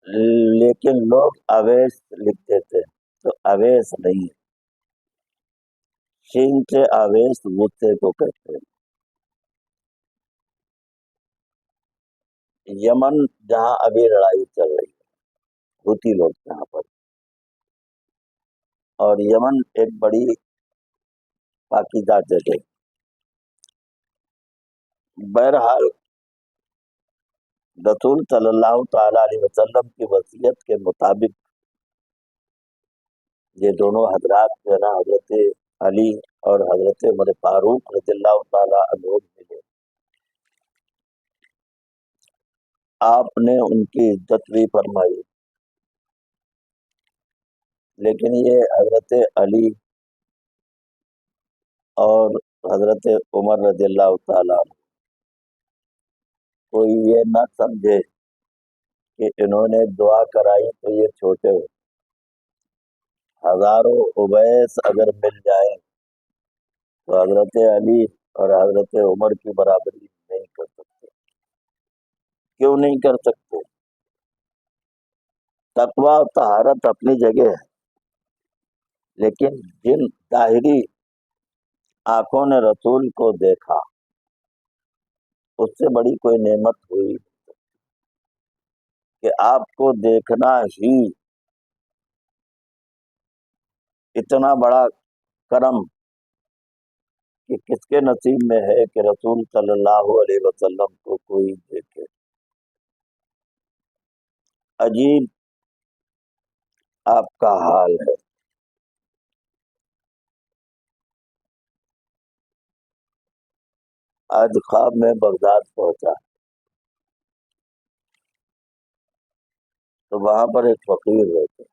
لیکن لوگ اویس لکھتے تھے، تو اویس نہیں، شین سے اویس غصے کو کہتے ہیں۔ یمن جہاں ابھی لڑائی چل رہی ہے، ہوتی لوگ یہاں پر، اور یمن ایک بڑی پاکیزہ جگہ۔ بہرحال رسول صلی اللہ تعالی علیہ وسلم کی وصیت کے مطابق یہ دونوں حضرات جو ہے نا، حضرت علی اور حضرت عمر فاروق رضی اللہ تعالی عنہ ملے۔ آپ نے ان کی عزت بھی فرمائی، لیکن یہ حضرت علی اور حضرت عمر رضی اللہ تعالی عنہ کوئی یہ نہ سمجھے کہ انہوں نے دعا کرائی تو یہ چھوٹے ہو، ہزاروں اویس اگر مل جائیں تو حضرت علی اور حضرت عمر کی برابری نہیں کر سکتے۔ کیوں نہیں کر سکتے؟ تقویٰ اور طہارت اپنی جگہ ہے، لیکن جن ظاہری آنکھوں نے رسول کو دیکھا، اس سے بڑی کوئی نعمت ہوئی کہ آپ کو دیکھنا ہی اتنا بڑا کرم کہ کس کے نصیب میں ہے کہ رسول صلی اللہ علیہ وسلم کو کوئی دیکھے۔ عجیب آپ کا حال ہے۔ آج خواب میں بغداد پہنچا تو وہاں پر ایک فقیر رہتے،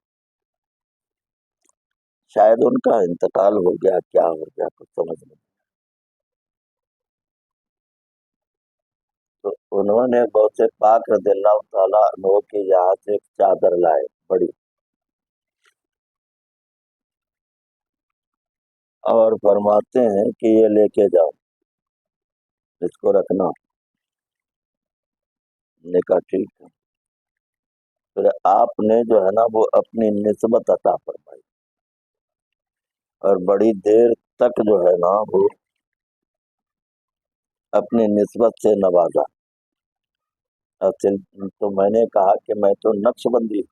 شاید ان کا انتقال ہو گیا، کیا ہو گیا کچھ سمجھ نہیں۔ تو انہوں نے غوث پاک رضی اللہ تعالیٰ عنہ کے یہاں سے ایک چادر لائے بڑی، اور فرماتے ہیں کہ یہ لے کے جاؤ، اس کو رکھنا۔ نے کہا ٹھیک ہے۔ پھر آپ نے جو ہے نا وہ اپنی نسبت عطا فرمائی، اور بڑی دیر تک جو ہے نا وہ اپنی نسبت سے نوازا۔ تو میں نے کہا کہ میں تو نقش بندی ہوں،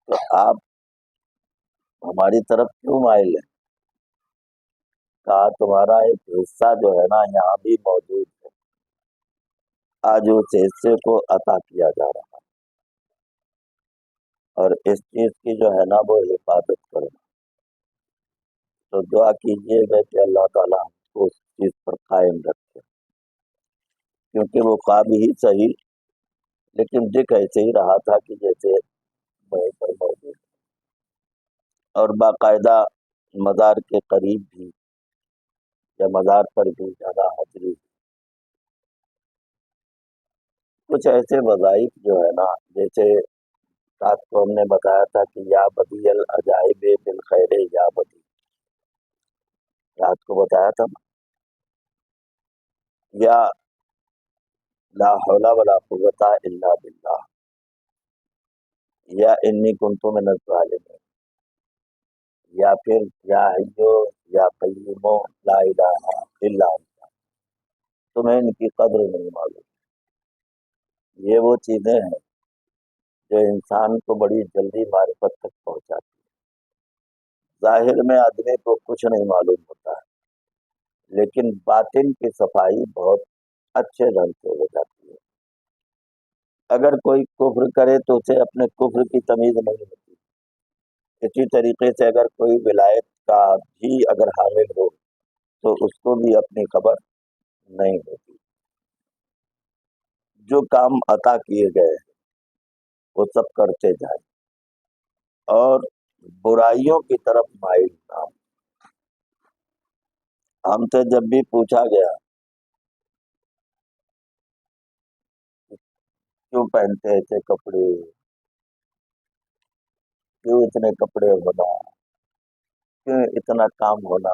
تو آپ ہماری طرف کیوں مائل ہیں؟ کہا تمہارا ایک حصہ جو ہے نا یہاں بھی موجود ہے، آج اس حصے کو عطا کیا جا رہا ہے، اور اس چیز کی جو ہے نا وہ حفاظت کرنا۔ تو دعا کیجیے گا کہ اللہ تعالیٰ ہم کو اس چیز پر قائم رکھے، کیونکہ وہ خواب ہی صحیح، لیکن دکھ ایسے ہی رہا تھا کہ جیسے وہیں پر موجود، اور باقاعدہ مزار کے قریب بھی یا مزار پر بھی جانا حاضری۔ کچھ ایسے وظائف جو ہے نا، جیسے رات کو ہم نے بتایا تھا کہ یا بدی العجائب بالخیر یا بدی، رات کو بتایا تھا نا، یا لا حول ولا قوت الا باللہ، یا انی کنت من الظالمین، یا پھر یا حیو یا قیوم لا الہ الا انت۔ تمہیں ان کی قدر نہیں معلوم۔ یہ وہ چیزیں ہیں جو انسان کو بڑی جلدی معرفت تک پہنچاتی ہے۔ ظاہر میں آدمی کو کچھ نہیں معلوم ہوتا ہے، لیکن باطن کی صفائی بہت اچھے ڈھنگ سے ہو جاتی ہے۔ اگر کوئی کفر کرے تو اسے اپنے کفر کی تمیز نہیں ہوتی، اسی طریقے سے اگر کوئی ولایت کا بھی اگر حامل ہو تو اس کو بھی اپنی خبر نہیں ہوتی۔ جو کام عطا کیے گئے وہ سب کرتے جائیں، اور برائیوں کی طرف مائل نہ ہوں۔ ہم سے جب بھی پوچھا گیا کیوں پہنتے ایسے کپڑے، کیوں اتنے کپڑے ہونا، کیوں اتنا کام ہونا،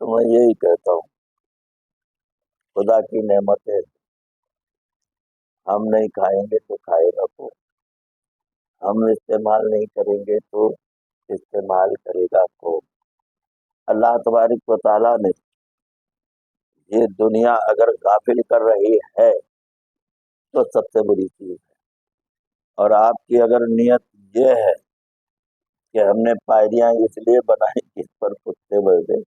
تو میں یہی کہتا ہوں خدا کی نعمتیں ہم نہیں کھائیں گے تو کھائے گا کون؟ ہم استعمال نہیں کریں گے تو استعمال کرے گا کون؟ اللہ تبارک و تعالیٰ نے یہ دنیا اگر غافل کر رہی ہے تو سب سے بڑی چیز ہے، اور آپ کی اگر نیت یہ ہے کہ ہم نے پائریاں اس لیے بنائی کہ اس پر کتے بیٹھے،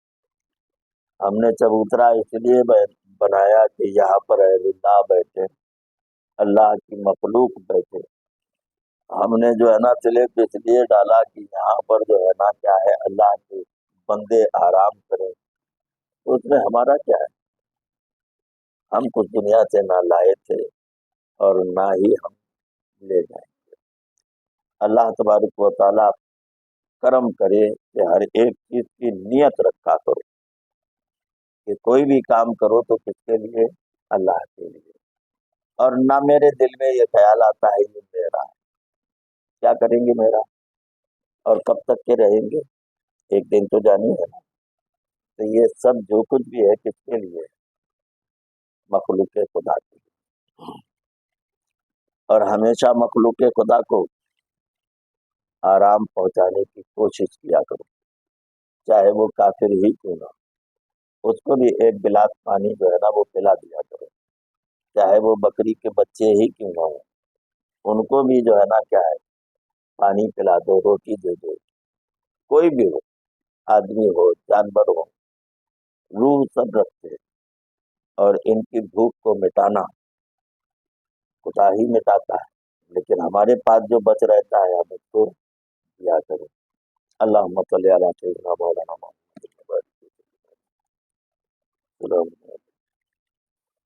ہم نے چبوترا اس لیے بنایا کہ یہاں پر اہل اللہ بیٹھے، اللہ کی مخلوق بیٹھے، ہم نے جو ہے نا سلیب اس لیے ڈالا کہ یہاں پر جو ہے نا کیا ہے اللہ کے بندے آرام کریں، تو اس میں ہمارا کیا ہے؟ ہم کچھ دنیا سے نہ لائے تھے اور نہ ہی ہم لے جائیں۔ اللہ تبارک و تعالیٰ کرم کرے کہ ہر ایک چیز کی نیت رکھا کرو کہ کوئی بھی کام کرو تو کس کے لیے؟ اللہ کے لیے، اور نہ میرے دل میں یہ خیال آتا ہے یہ میرا ہے، کیا کریں گے میرا، اور کب تک کے رہیں گے، ایک دن تو جانی ہے نا۔ تو یہ سب جو کچھ بھی ہے کس کے لیے؟ مخلوق خدا کے لیے، اور ہمیشہ مخلوق خدا کو آرام پہنچانے کی کوشش کیا کرو، چاہے وہ کافر ہی کیوں نہ، اس کو بھی ایک گلاس پانی جو ہے نا وہ پلا دیا کرو، چاہے وہ بکری کے بچے ہی کیوں نہ ہو، ان کو بھی جو ہے نا کیا ہے پانی پلا دو، روٹی دے دو، کوئی بھی ہو، آدمی ہو جانور ہو، روح سب رکھتے ہیں، اور ان کی بھوک کو مٹانا خدا ہی مٹاتا ہے، لیکن ہمارے پاس جو بچ رہتا ہے ہم اس کو دیا کریں۔ اللہم صلی علی سیدنا مولانا محمد۔